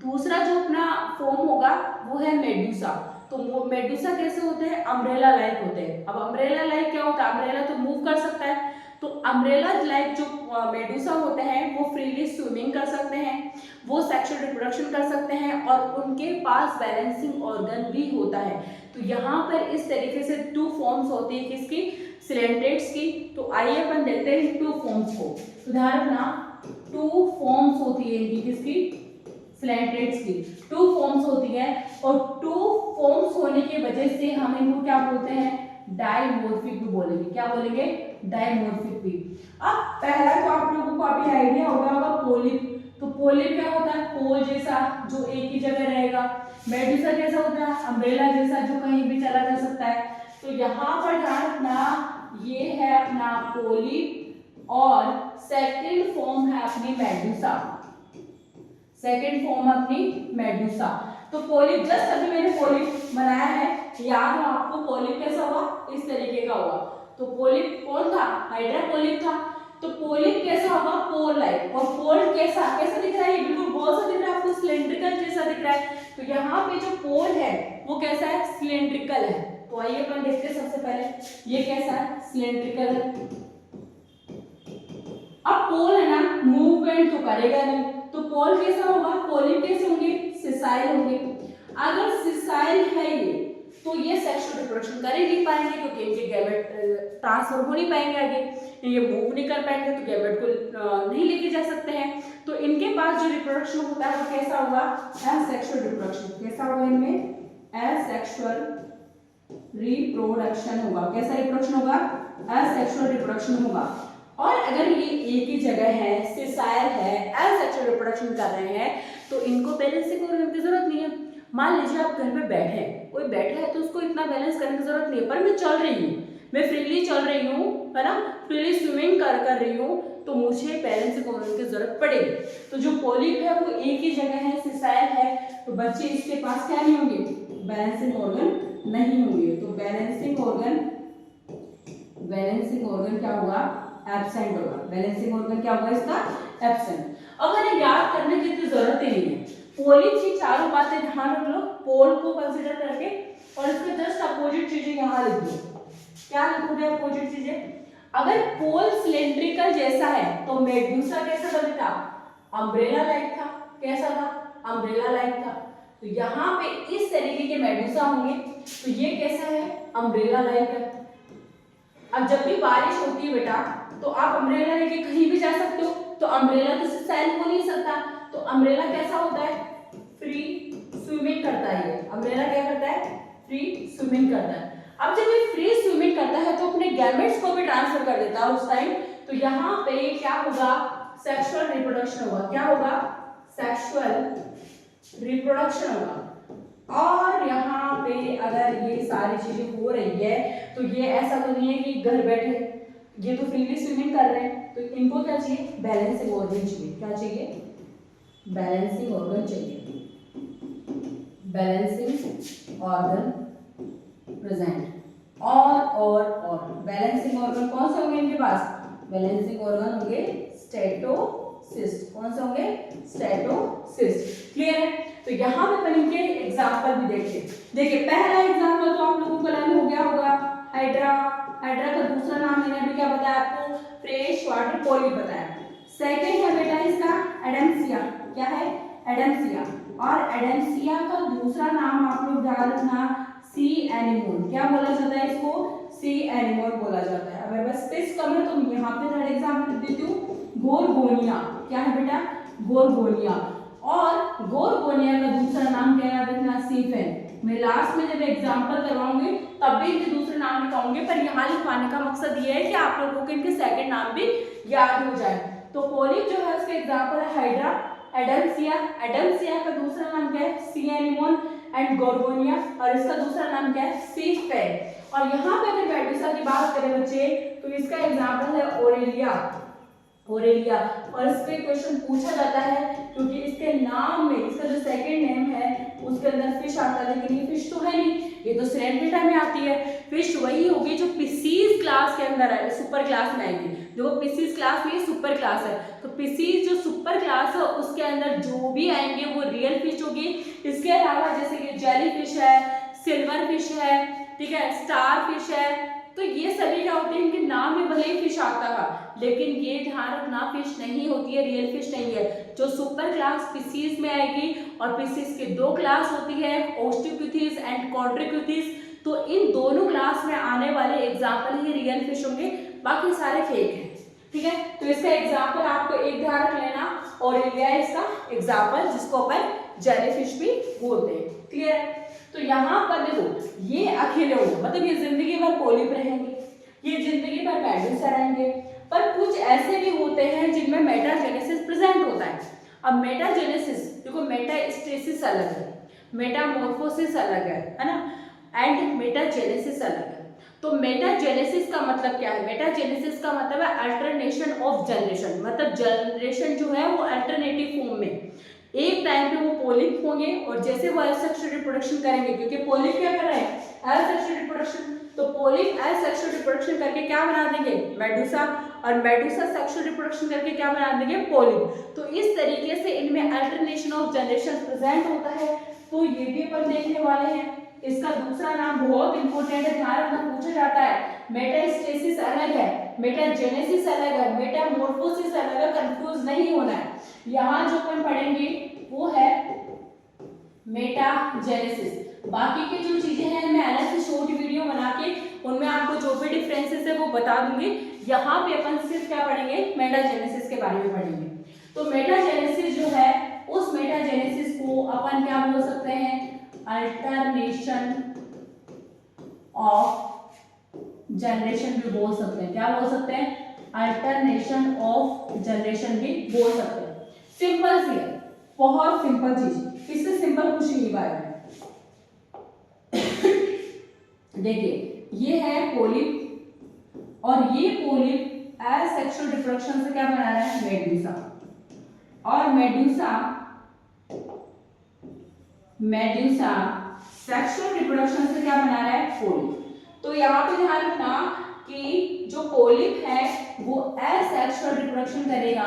दूसरा जो अपना फॉर्म होगा वो है मेडूसा। तो मेडूसा कैसे होते हैं, अम्ब्रेला लाइक होते हैं। अब अम्ब्रेला लाइक क्या होता है, अम्ब्रेला तो मूव कर सकता है, तो अम्ब्रेला लाइक जो मेडूसा होते हैं वो फ्रीली स्विमिंग कर सकते हैं, वो सेक्सुअल रिप्रोडक्शन कर सकते हैं, और उनके पास बैलेंसिंग ऑर्गन भी होता है। तो यहाँ पर इस तरीके से टू फॉर्म्स होती है किसकी, सिलेंट्रेट्स की। तो आइए अपन देखते हैं टू फॉर्म्स को। तो ध्यान रखना टू फॉर्म्स होती है इनकी, किसकी, सिलेंट्रेट्स की टू फॉर्म्स होती है, और टू फॉर्म्स होने की वजह से हम इनको क्या बोलते हैं, डाइमॉर्फिक भी बोलेंगे। क्या बोलेंगे, डाइमॉर्फिक भी। अब पहला तो आप लोगों को अभी आइडिया होगा पोलिप। तो पोलिप क्या होता है, पोल जैसा जो एक ही जगह रहेगा। मेडूसा कैसा होता है, अम्ब्रेला जैसा जो कहीं भी चला जा सकता है। तो यहाँ पर ध्यान रखना ये है अपना पोलिप, और सेकंड फॉर्म है अपनी मेडूसा, सेकंड फॉर्म अपनी मेडूसा। तो पोलिप जस्ट अभी मैंने पोलिप बनाया है, याद हो आपको पोलिप कैसा हुआ, इस तरीके का हुआ। तो पोलिप कौन था, हाइड्रा पोलिप था। तो पोलिप कैसा होगा, पोल लाइक। और पोल कैसा कैसा दिख रहा है, ये बिल्कुल गोल सा दिख रहा है आपको, सिलेंड्रिकल जैसा दिख रहा है। तो यहाँ पे जो पोल है वो कैसा है, सिलेंड्रिकल है। तो आइए अपन देखते हैं सबसे पहले ये कैसा है, सिलेंड्रिकल है। अब पोल है ना, मूवमेंट तो करेगा नहीं, तो पोल कैसा होगा, पोलिप कैसे होंगे, सिसाइल होंगे। अगर सिसाइल है ये तो ये सेक्सुअल रिप्रोडक्शन कर ही नहीं पाएंगे क्योंकि इनके गैमेट ट्रांसफर हो नहीं पाएंगे आगे, ये मूव नहीं कर पाएंगे तो गैमेट को नहीं लेके जा सकते हैं। तो इनके पास जो रिप्रोडक्शन होता है वो कैसा होगा, एसेक्सुअल रिप्रोडक्शन। कैसा होगा इनमें, एसेक्सुअल रिप्रोडक्शन होगा। कैसा रिप्रोडक्शन होगा, एसेक्सुअल रिप्रोडक्शन होगा। और अगर ये एक ही जगह है, सिसाइल है, एसेक्सुअल रिप्रोडक्शन कर रहे हैं, तो इनको बैलेंसिंग ऑर्गन की जरूरत नहीं है। मान लीजिए आप घर पे बैठे हैं, कोई बैठा है तो उसको इतना बैलेंस करने की जरूरत नहीं है, पर मैं चल रही हूँ, मैं फ्रीली चल रही हूँ, है ना, फ्रीली स्विमिंग कर रही हूँ, तो मुझे बैलेंसिंग ऑर्गन की जरूरत पड़ेगी। तो जो पॉलिप है वो एक ही जगह है, सिसाइल है, तो बच्चे इसके पास क्या नहीं होंगे, बैलेंसिंग ऑर्गन नहीं होंगे। तो बैलेंसिंग ऑर्गन क्या होगा, एब्सेंट होगा। बैलेंसिंग ऑर्गन क्या होगा इसका, एब्सेंट। अगर याद करने की तो जरूरत ही नहीं है, पोलिप की चारों बातें ध्यान रख लो, पोल को कंसीडर करके, और इसके जस्ट अपोजिट चीजें यहाँ लिख दो। क्या लिखोगे अपोजिट चीजें, अगर पोल सिलेंड्रिकल जैसा है तो मेडूसा कैसा था बेटा, अम्ब्रेला लाइक था। कैसा था, अम्ब्रेला लाइक था। तो यहाँ पे इस तरीके के मेडूसा होंगे, तो ये कैसा है, अम्ब्रेला लाइक है। अब जब भी बारिश होती है बेटा तो आप अम्ब्रेला लेके कहीं भी जा सकते हो, तो अम्ब्रेला तो सिसाइल हो नहीं सकता, तो अम्ब्रेला कैसा होता है, फ्री स्विमिंग करता है। अम्ब्रेला क्या करता है, फ्री स्विमिंग करता है। अब जब ये फ्री स्विमिंग करता है तो अपने गैमेट्स को भी ट्रांसफर कर देता है उस टाइम, तो यहाँ पे क्या होगा, सेक्सुअल रिप्रोडक्शन होगा। क्या होगा, सेक्सुअल रिप्रोडक्शन होगा। और यहाँ पे अगर ये सारी चीजें हो रही है तो ये ऐसा तो नहीं है कि घर बैठे ये तो फ्रीली स्विमिंग कर रहे हैं, तो इनको क्या चाहिए, बैलेंसिंग ऑर्गन चाहिए। क्या चाहिए, बैलेंसिंग ऑर्गन चाहिए, बैलेंसिंग ऑर्गन प्रेजेंट। और बैलेंसिंग ऑर्गन कौन से होंगे इनके पास, बैलेंसिंग ऑर्गन होंगे स्टेटोसिस्ट। कौन से होंगे, स्टेटोसिस्ट। क्लियर है। तो यहाँ पे अपन इनके एग्जाम्पल भी देखिए पहला एग्जाम्पल तो आप लोगों को लर्न हो गया होगा, हाइड्रा। हाइड्रा का दूसरा नाम मैंने अभी क्या बताया आपको, फ्रेश वाटर पॉलिप बताया। सेकेंड है बेटा इसका एडम्सिया। क्या है, एडम्सिया। और एडम्सिया का दूसरा नाम आप लोग ध्यान रखना, सी एनिमोन। क्या बोला जाता है इसको, सी एनिमोन बोला जाता है। अगर बस स्पेस कम है तो यहाँ पे थर्ड एग्जाम्पल देती हूँ, गोरगोनिया। क्या है बेटा, गोरगोनिया। और गोरगोनिया का दूसरा नाम क्या याद रखना, सीफेन। मैं लास्ट में जब एग्जाम्पल करवाऊंगी तब भी इनके दूसरे नाम लिखाऊंगे, पर यहाँ लिखवाने का मकसद ये है कि आप लोगों को इनके सेकंड नाम भी याद हो जाए। तो पॉलिप जो है उसके एग्जाम्पल है हाइड्रा, एडम्सिया। एडम्सिया का दूसरा नाम क्या है, सी एनिमोन एंड गोरगोनिया, और इसका दूसरा नाम क्या है, सीफेन। और यहाँ पे अगर मेडूसा की बात करें बच्चे तो इसका एग्जाम्पल है ओरेलिया। ओरेलिया। और इस पे क्वेश्चन पूछा जाता है क्योंकि इसके नाम में, इसका जो सेकंड नेम है उसके अंदर फिश आता है, लेकिन ये फिश तो है नहीं, ये तो सिलेंड्रेटा में आती है। फिश वही होगी जो पिसीज क्लास के अंदर है, सुपर क्लास में आएगी। जो पिसीज क्लास में सुपर क्लास है, तो पिसीज जो सुपर क्लास है उसके अंदर जो भी आएंगे वो रियल फिश होगी। इसके अलावा जैसे कि जेली फिश है, सिल्वर फिश है, ठीक है, स्टार फिश है, तो ये सभी क्या होते हैं, इनके नाम में भले ही फिश आता है लेकिन ये ध्यान रखना फिश नहीं होती है, रियल फिश नहीं है। जो सुपर क्लास पिसीज में आएगी, और पिसीज के दो क्लास होती है, ओस्टियोपिथीज एंड कॉन्ट्रिक्यूथिस। तो इन दोनों क्लास में आने वाले एग्जाम्पल ही रियल फिश होंगे, बाकी सारे फेक हैं। ठीक है, तो इसका एग्जाम्पल आपको एक ध्यान रख लेना, ओरेलिया इसका एग्जाम्पल जिसको अपन जेलीफिश भी बोलते हैं। क्लियर है। तो यहाँ पर देखो ये अकेले हो, मतलब ये जिंदगी भर पॉलिप रहेंगे, ये जिंदगी भर मेडूसा रहेंगे, पर कुछ ऐसे भी होते हैं जिनमें मेटाजेनेसिस प्रेजेंट होता है। अब मेटाजेनेसिस देखो, मेटास्टेसिस अलग है, मेटामॉर्फोसिस अलग है ना, एंड मेटाजेनेसिस अलग है। तो मेटाजेनेसिस का मतलब क्या है, मेटाजेनेसिस का मतलब है अल्टरनेशन ऑफ जनरेशन, मतलब जनरेशन जो है वो अल्टरनेटिव फॉर्म में, एक टाइम पे वो पॉलिप होंगे और जैसे वो एसेक्सुअल रिप्रोडक्शन करेंगे, क्योंकि पॉलिप क्या कर रहे हैं, एसेक्सुअल रिप्रोडक्शन, तो पॉलिप एसेक्सुअल रिप्रोडक्शन करके क्या बना देंगे, मेडूसा, और मेडूसा सेक्सुअल रिप्रोडक्शन करके क्या बना देंगे, पॉलिप। तो इस तरीके से इनमें अल्टरनेशन ऑफ जनरेशन प्रेजेंट होता है। तो ये भी अपन देखने वाले हैं। इसका दूसरा नाम बहुत इंपॉर्टेंट है, ध्यान रखना, पूछा जाता है। मेटास्टेसिस अलग है, मेटाजेनेसिस अलग है, मेटामॉर्फोसिस अलग है, कंफ्यूज नहीं होना है। यहाँ जो अपन पढ़ेंगे वो है मेटाजेनेसिस। बाकी की जो चीजें हैं मैं अलग से शॉर्ट वीडियो बना के उनमें आपको जो भी डिफरेंसेस है वो बता दूंगी। यहाँ पे अपन सिर्फ क्या पढ़ेंगे, मेटाजेनेसिस के बारे में पढ़ेंगे। तो मेटाजेनेसिस जो है, उस मेटाजेनेसिस को अपन क्या बोल सकते हैं, अल्टरनेशन ऑफ जनरेशन भी बोल सकते हैं। क्या बोल सकते हैं, अल्टरनेशन ऑफ जनरेशन भी बोल सकते हैं। सिंपल सी है, बहुत सिंपल चीज, इससे सिंपल कुछ नहीं पाएगा। देखिए ये है पोलिप, और ये पोलिप एसेक्सुअल रिप्रोडक्शन से क्या बना रहा है, मेड्यूसा। और मेड्यूसा सेक्सुअल रिप्रोडक्शन से क्या बना रहा है, पोलिप। तो यहाँ पे ध्यान रखना कि जो पोलिप है वो एसेक्सुअल रिप्रोडक्शन करेगा,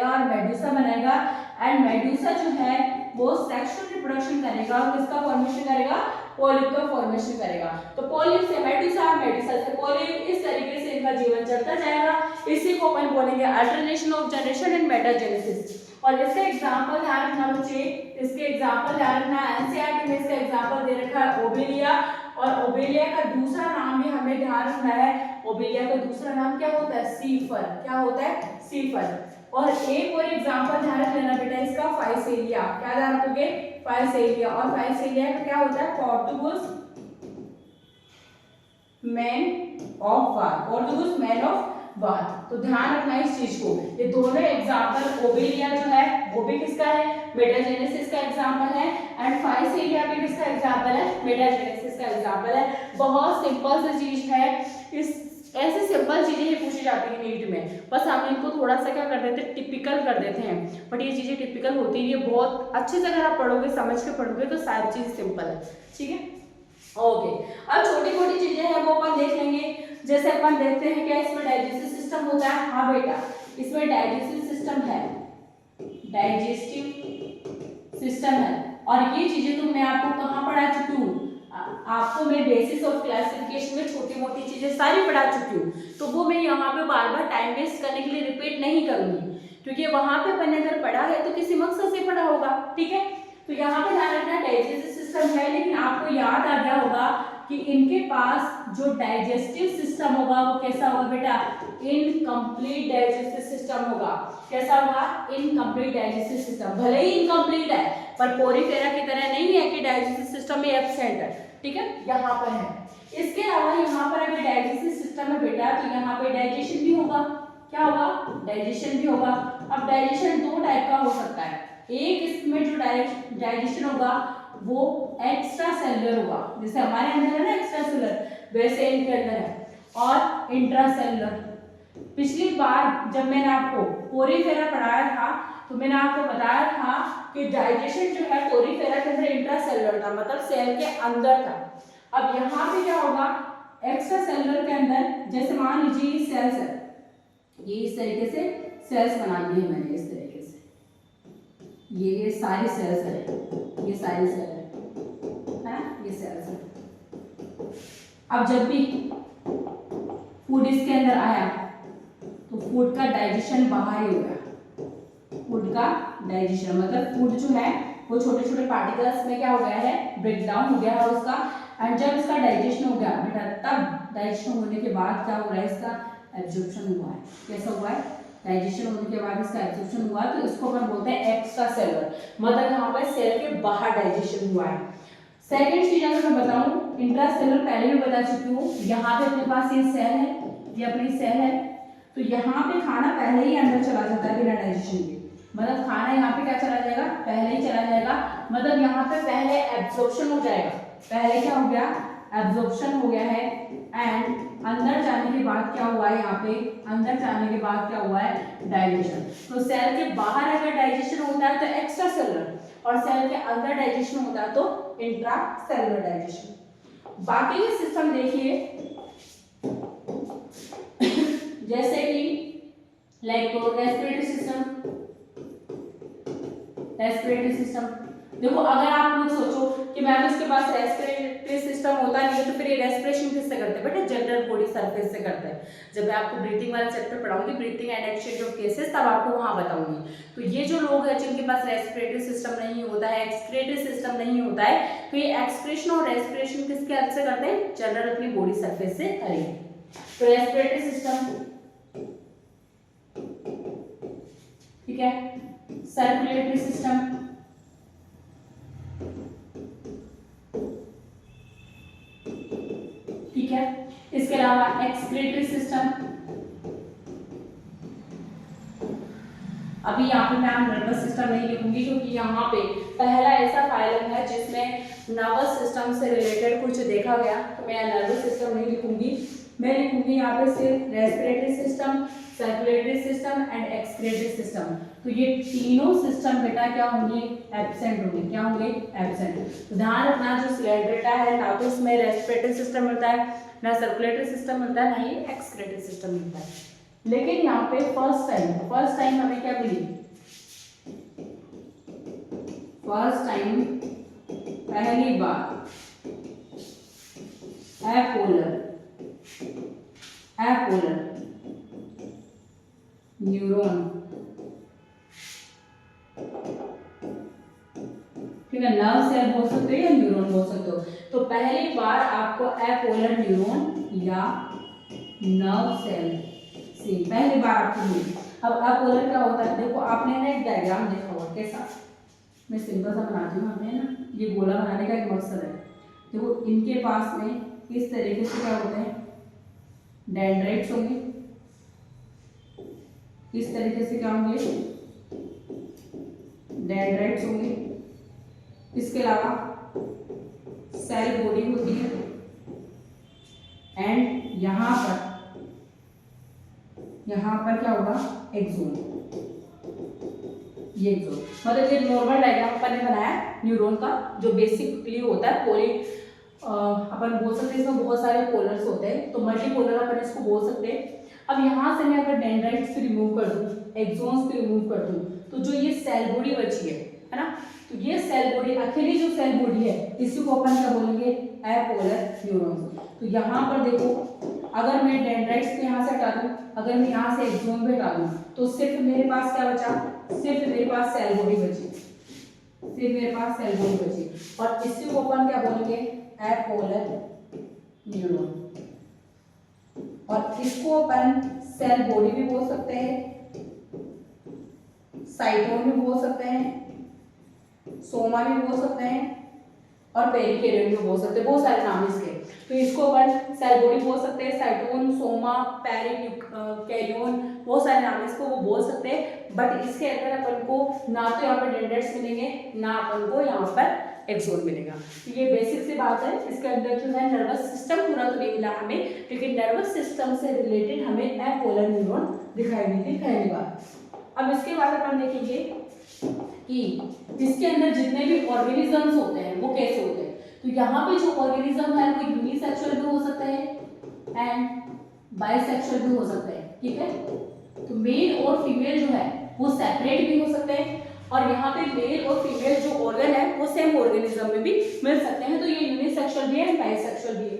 और मेड्यूसा बनाएगा। एंड मेड्यूसा जो है वो सेक्सुअल रिप्रोडक्शन करेगा और किसका फॉर्मेशन करेगा, पोलिप का फॉर्मेशन करेगा। तो पोलिप से मेड्यूसा, मेड्यूसा से पोलिप, इस तरीके से इनका जीवन चलता जाएगा। इसी को अपन बोलेंगे alternation of generation and metagenesis. और इसके एग्जांपल ध्यान रखना बच्चे, इसके एग्जांपल ध्यान रखना, एनसीईआरटी में इसका एग्जांपल दे रखा है ओबेलिया। और ओबेलिया का दूसरा नाम भी हमें ध्यान रखना है, ओबेलिया का दूसरा नाम क्या होता है, सीफर। क्या होता है, सीफर। और एक और एग्जांपल ध्यान रख लेना बेटा इसका, फाइसेलिया। क्या ध्यान रखोगे, फाइसेलिया। और फाइसेलिया का क्या होता है, Portuguese man of war, Portuguese man of war. तो ध्यान रखना इस चीज को। ये दोनों एग्जांपल, ओबेलिया जो है वो भी किसका है, मेटाजेनेसिस का एग्जांपल है। एंड फाइसेलिया भी किसका एग्जांपल है, मेटाजेनेसिस का एग्जांपल है। बहुत सिंपल सी चीज है, इस ऐसे सिंपल चीजें ही पूछी जाती है नीट में, बस हम इनको थोड़ा सा क्या कर देते हैं, टिपिकल कर देते हैं। बट ये चीजें टिपिकल होती है, ये बहुत अच्छे से अगर आप पढ़ोगे, समझ के पढ़ोगे तो सारी चीज सिंपल है। ठीक है, ओके। अब छोटी छोटी चीजें हैं वो अपन देख लेंगे। जैसे अपन देखते हैं क्या इसमें डाइजेस्टिव सिस्टम होता है। हाँ बेटा, इसमें डाइजेस्टिव सिस्टम है, डाइजेस्टिव सिस्टम है। और ये चीजें तो मैं आपको कहाँ पढ़ा चुकी हूँ, आपको मैं बेसिस ऑफ क्लासिफिकेशन में छोटी मोटी चीजें सारी पढ़ा चुकी हूँ। तो वो मैं यहाँ पे बार बार टाइम वेस्ट करने के लिए रिपीट नहीं करूंगी, क्योंकि वहां पे अपन ने अगर पढ़ा है तो किसी मकसद से पढ़ा होगा। ठीक है, तो यहाँ पे ध्यान रखना डाइजेस्टिव सिस्टम है, लेकिन आपको याद आ गया होगा कि इनके पास जो डाइजेस्टिव सिस्टम होगा वो कैसा होगा बेटा, इनकम्प्लीट डाइजेस्टिव सिस्टम होगा। कैसा होगा, इनकम्प्लीट डाइजेस्टिव सिस्टम। भले ही इनकम्प्लीट है पर पोरीफेरा की तरह नहीं है कि डाइजेस्टिव सिस्टम में एब्सेंट है। ठीक है, यहाँ पर है। इसके अलावा यहाँ पर अगर डाइजेस्टिव सिस्टम है बेटा, तो यहाँ पे डाइजेशन भी होगा। क्या होगा, डाइजेशन भी होगा। अब डाइजेशन दो टाइप का हो सकता है। एक इसमें जो डाइजेशन होगा वो एक्स्ट्रा सेलुलर होगा, जैसे हमारे अंदर है ना एक्स्ट्रा सेलुलर, वैसे इनके अंदर है। और इंट्रा सेलुलर, पिछली बार जब मैंने आपको पोरीफेरा पढ़ाया था तो मैंने आपको बताया था कि डाइजेशन जो है पोरीफेरा के अंदर इंट्रा सेलुलर था, मतलब सेल के अंदर था। अब यहाँ पे क्या होगा, एक्स्ट्रा सेलुलर के अंदर, जैसे मान लीजिए ये सेल्स है, ये इस तरीके से सेल्स बना दिए मैंने इस तरीके से, ये सारी सेल्स है, ये सारी सेल है, ये सेल्स है। अब जब भी फूड इसके अंदर आया तो फूड का डाइजेशन बाहर ही होगा। फूड का डाइजेशन मतलब फूड जो है वो छोटे छोटे पार्टिकल्स में क्या हो गया है, ब्रेक डाउन हो गया है उसका। एंड जब इसका डाइजेशन हो गया बेटा, तब डाइजेशन होने के बाद क्या हो रहा है, इसका एब्जॉर्प्शन हुआ है। कैसा हुआ है, डाइजेशन होने के बाद इसका एब्जॉर्प्शन हुआ, तो इसको अपन बोलते हैं एक्स्ट्रा सेलुलर, मतलब यहाँ पर सेल के बाहर डाइजेशन हुआ है। सेकेंड चीज अगर मैं बताऊं, इंट्रा सेलुलर पहले भी बता चुकी हूँ। यहाँ पे अपने पास ये सेल है, ये अपनी सेल है, तो यहाँ पे खाना पहले ही अंदर चला जाता है बिना डाइजेशन के, मतलब खाना यहाँ पे क्या चला जाएगा, पहले ही चला जाएगा, मतलब यहाँ पे पहले एब्जॉर्प्शन हो जाएगा। पहले क्या हो गया, एब्जॉर्प्शन हो गया है। एंड अंदर जाने के बाद क्या हुआ है, यहाँ पे अंदर जाने के बाद क्या हुआ है, डाइजेशन। तो सेल के बाहर अगर डाइजेशन होता है तो एक्स्ट्रा सेलुलर, और सेल के अंदर डाइजेशन होता है तो इंट्रा सेलुलर डाइजेशन। बाकी के सिस्टम देखिए, जैसे कि लाइक रेस्पिरेटरी सिस्टम, देखो अगर आप लोग सोचो कि मैम इसके पास रेस्पिरेटरी सिस्टम होता नहीं है तो फिर ये रेस्पिरेशन किससे करते हैं बेटा, जनरल बॉडी सरफेस से करते हैं। जब मैं आपको ब्रीथिंग वाला चैप्टर पढ़ाऊंगी, breathing and exchange of gases, तब आपको वहां बताऊंगी। तो ये जो लोग हैं जिनके पास रेस्पिरेटरी सिस्टम नहीं होता है, एक्सक्रीटरी सिस्टम नहीं होता है, तो ये एक्सक्रीशन और रेस्पिरेशन किसके हेल्प से करते हैं, जनरल अपनी बॉडी सरफेस से करेंगे। तो रेस्पिरेटरी सिस्टम, ठीक है, सर्कुलेटरी सिस्टम, ठीक है, इसके अलावा एक्सक्रीटरी सिस्टम। अभी यहाँ पे मैं नर्वस सिस्टम नहीं लिखूंगी क्योंकि यहाँ पे पहला ऐसा फाइलम है जिसमें नर्वस सिस्टम से रिलेटेड कुछ देखा गया, तो मैं नर्वस सिस्टम नहीं लिखूंगी। मैं लिखूंगी यहाँ पे सिर्फ respiratory system, circulatory system and excretory system. तो ये तीनों सिस्टम बेटा क्या होंगे, एब्सेंट होंगे। क्या होंगे, एब्सेंट। तो ध्यान रखना जो सिलेंड्रेटा है ना तो इसमें रेस्पिरेटरी सिस्टम मिलता है, ना सर्कुलेटरी सिस्टम मिलता है, ना ही एक्सक्रीटरी सिस्टम मिलता है। लेकिन यहाँ पे फर्स्ट टाइम हमें क्या मिली, फर्स्ट टाइम पहली बार एपोलर न्यूरॉन, ठीक है, नर्व सेल बोल सकते हो या न्यूरॉन बोल सकते हो। तो पहली बार आपको एपोलर न्यूरॉन या नर्व सेल से पहली बार आपको मिली। अब एपोलर क्या होता है, देखो आपने ना एक डायग्राम देखा होगा कैसा, मैं सिंपल सा बनाती हूँ। आपने ना ये गोला बनाने का एक मकसद है। देखो इनके पास में इस तरीके से क्या होते हैं, डेंड्राइट्स होंगे, इस तरीके से क्या होंगे, डेंड्राइट्स होंगे। इसके अलावा सेल बॉडी होती है एंड यहाँ पर क्या होगा, एक्सोन। ये एक्सोन मतलब ये नॉर्मल डायग्राम अपन ने बनाया न्यूरॉन का, जो बेसिकली होता है पोली, अपन बोल सकते हैं इसमें बहुत सारे पोलर्स होते हैं, तो मल्टीपोलर अपन इसको बोल सकते हैं। अब यहाँ से मैं अगर डेंड्राइट्स को रिमूव कर दूं, एक्सोन्स को रिमूव कर दूं, तो जो ये सेल बॉडी बची है ना, तो ये सेल बॉडी, अकेली जो सेल बॉडी है, इसी को अपन क्या बोलेंगे, एपोलर न्यूरॉन। तो यहाँ पर देखो अगर मैं डेंड्राइट्स को यहाँ से हटा दूं, अगर मैं यहाँ से एक्सोन को हटा दूं, तो सिर्फ मेरे पास क्या बचा, सिर्फ मेरे पास सेल बॉडी बची, सिर्फ मेरे पास सेल बॉडी बची। और इसी को अपन क्या बोलेंगे, एपोलर न्यूरॉन। और इसको अपन सेल बॉडी भी बोल सकते हैं, साइटोन भी बोल सकते हैं, सोमा भी बोल सकते हैं और पेरिकेरियम भी बोल सकते हैं, बहुत सारे नाम इसके। तो इसको अपन सेल बॉडी बोल सकते हैं, साइटोन, सोमा, पेरिकेरियम, बहुत सारे नाम इसको वो बोल सकते हैं। बट इसके अंदर अपन को ना तो यहाँ पर डेंड्राइट्स मिलेंगे, ना अपन को यहाँ पर एक्सोन मिलेगा। तो ये बेसिक सी बात है। इसके अंदर जो है नर्वस सिस्टम पूरा तो नहीं मिला हमें, लेकिन नर्वस सिस्टम से रिलेटेड हमें एपोलर न्यूरॉन दिखाई दी थी पहली बार। अब इसके बाद अपन देखेंगे कि इसके अंदर जितने भी ऑर्गेनिजम्स होते हैं वो कैसे होते हैं। तो यहाँ पे जो ऑर्गेनिज्म है वो यूनिसेक्सुअल भी हो सकता है एंड बाइसेक्सुअल भी हो सकता है, ठीक है। तो मेल और फीमेल जो है वो सेपरेट भी हो सकते हैं, और यहाँ पे मेल और फीमेल जो ऑर्गन है वो सेम ऑर्गेनिज्म में भी मिल सकते हैं। तो ये यूनिसेक्सुअल भी है एंड बाइसेक्सुअल भी है।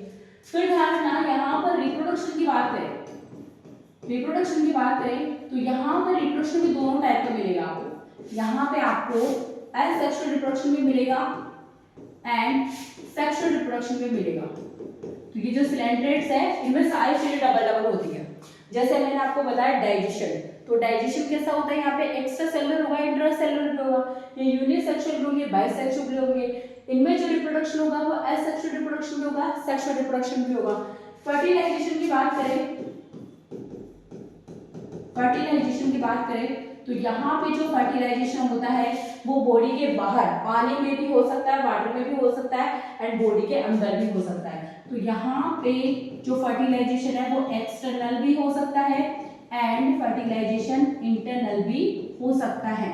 फिर ध्यान रखना, यहाँ पर रिप्रोडक्शन की बात करें, तो यहाँ पर रिप्रोडक्शन भी दोनों टाइप का मिलेगा आपको। यहाँ पे आपको एसेक्सुअल रिप्रोडक्शन भी मिलेगा एंड सेक्सुअल रिप्रोडक्शन भी मिलेगा। तो ये जो सिलेंड्रेट्स है इनमें सारी चीजें डबल डबल होती है। जैसे मैंने आपको बताया डाइजेशन, तो डाइजेशन कैसा होता है, यहाँ पे एक्स्ट्रा सेलुलर होगा, इंट्रा सेलुलर भी होगा, ये यूनिसेक्सुअल भी होंगे, बाइसेक्सुअल भी होंगे। इनमें जो रिप्रोडक्शन होगा वो एसेक्सुअल रिप्रोडक्शन भी होगा, सेक्सुअल रिप्रोडक्शन भी होगा। फर्टिलाइजेशन की बात करें तो यहाँ पे जो फर्टिलाइजेशन होता है वो बॉडी के बाहर पानी में भी हो सकता है, वाटर में भी हो सकता है एंड बॉडी के अंदर भी हो सकता है। तो यहाँ पे जो फर्टिलाइजेशन है वो एक्सटर्नल भी हो सकता है एंड फर्टिलाइजेशन इंटरनल भी हो सकता है।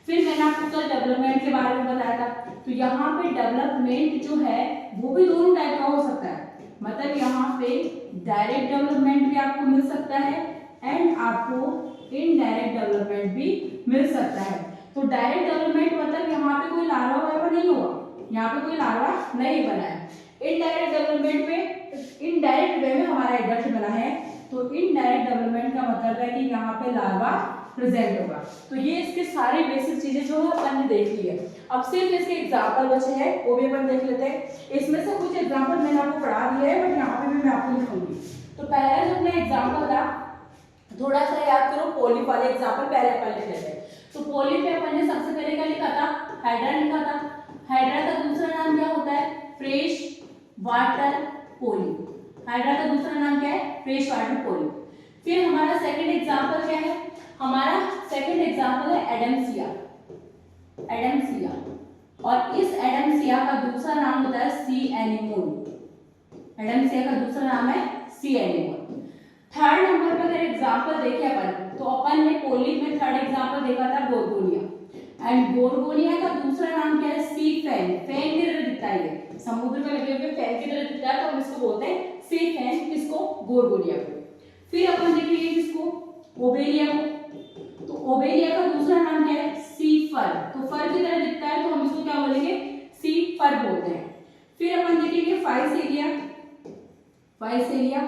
फिर मैंने आपको कल डेवलपमेंट के बारे में बताया था, तो यहाँ पे डेवलपमेंट जो है वो भी दोनों टाइप का हो सकता है। मतलब यहाँ पे डायरेक्ट डेवलपमेंट भी आपको मिल सकता है एंड आपको इनडायरेक्ट डेवलपमेंट भी मिल सकता है। तो डायरेक्ट डेवलपमेंट मतलब यहाँ पे कोई लार्वा वार्वा नहीं हुआ, यहाँ पे कोई लार्वा नहीं बना है। इनडायरेक्ट डेवलपमेंट में, इनडायरेक्ट वे में हमारा एडल्ट बना है, तो इनडायरेक्ट डेवलपमेंट का मतलब है कि यहाँ पे लार्वा प्रेजेंट होगा। तो ये इसके सारे बेसिक चीजें जो है अपन ने देख ली है। अब सिर्फ इसके एग्जांपल बचे हैं, वो भी अपन देख लेते हैं। इसमें से कुछ एग्जांपल मैंने आपको पढ़ा दिया है, बट यहाँ पे भी मैं आपको लिखूंगी। तो पहला जो अपना एग्जांपल था, थोड़ा सा याद करो, पॉलिप वाले एग्जांपल पहले अपन लिख लेते हैं। तो पॉलिप पे अपन ने सबसे पहले क्या लिखा था, हाइड्रा लिखा था। हाइड्रा का दूसरा नाम क्या होता है, फ्रेश वाटर पॉलिप। हाइड्रा का दूसरा नाम क्या है, फ्रेश वाटर पॉलिप। फिर हमारा सेकंड एग्जांपल क्या है, हमारा सेकंड एग्जांपल है एडमसिया। एडमसिया, और इस एडमसिया का दूसरा नाम होता है सी एनीमोन। एडमसिया का दूसरा नाम है सी एनीमोन। थर्ड नंबर पर अगर एग्जांपल देखें अपन, तो अपन ने पॉलिप में थर्ड एग्जांपल देखा था गोरगोनिया। एंड गोरगोनिया का दूसरा नाम क्या है, सी फैन। फैन की तरह दिखता है, ये समुद्र में लगे हुए फैन की तरह दिखता है, तो हम इसको बोलते हैं सी फैन, किसको, गोरगोनिया को। फिर अपन देखेंगे किसको, ओबेरिया को। तो ओबेरिया का दूसरा नाम क्या है, सी फर। तो फर की तरह दिखता है, तो हम इसको क्या बोलेंगे, सी फर बोलते हैं। फिर अपन देखेंगे फाइसेरिया। फाइसेरिया,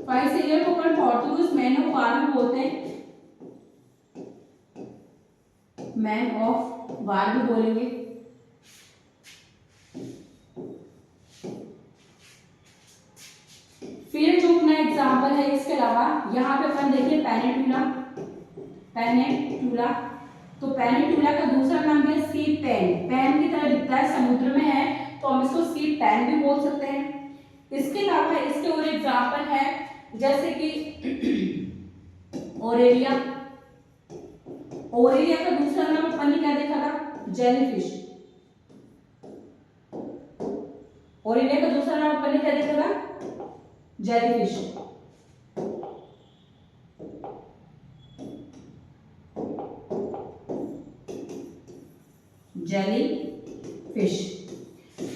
फाइसेरिया को अपन पोर्टुगीज मैन ऑफ वार भी बोलते हैं, मैन ऑफ वार भी बोलेंगे। फिर जो अपना एग्जांपल है इसके अलावा यहाँ पे अपन देखिए पेनिटुला। पेनिटुला, तो पेनिटुला का दूसरा नाम है सी पेन। पेन की तरह दिखता है, समुद्र में है, तो हम इसको सी पेन भी बोल सकते हैं। इसके अलावा इसके और एग्जांपल है, जैसे कि ओरेलिया। ओरेलिया का दूसरा नाम अपन ने क्या देखा था, जेलीफिश। ओरेलिया का दूसरा नाम अपन ने क्या देखा था, jellyfish. Jelly fish.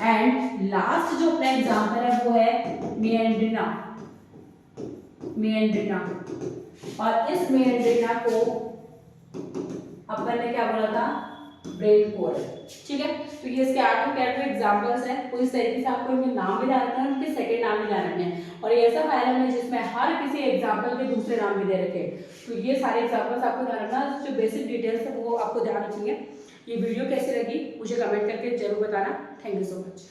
And last जो अपना एग्जांपल है वो है मेएंड्रिना। मेएंड्रिना, और इस मेएंड्रिना को अपन ने क्या बोला था, ब्रेन कोरल। ठीक है, तो ये इसके 8 एग्जांपल्स हैं। कोई तरीके से आपको इनके नाम भी डालना है, उनके सेकंड नाम भी डालने हैं। और ये ऐसा फाइल है जिसमें हर किसी एग्जांपल के दूसरे नाम भी दे रखे हैं। तो ये सारे एग्जांपल्स आपको ध्यान रखना, जो बेसिक डिटेल्स है वो आपको ध्यान रखनी है। ये वीडियो कैसी लगी मुझे कमेंट करके जरूर बताना। Thank you so much.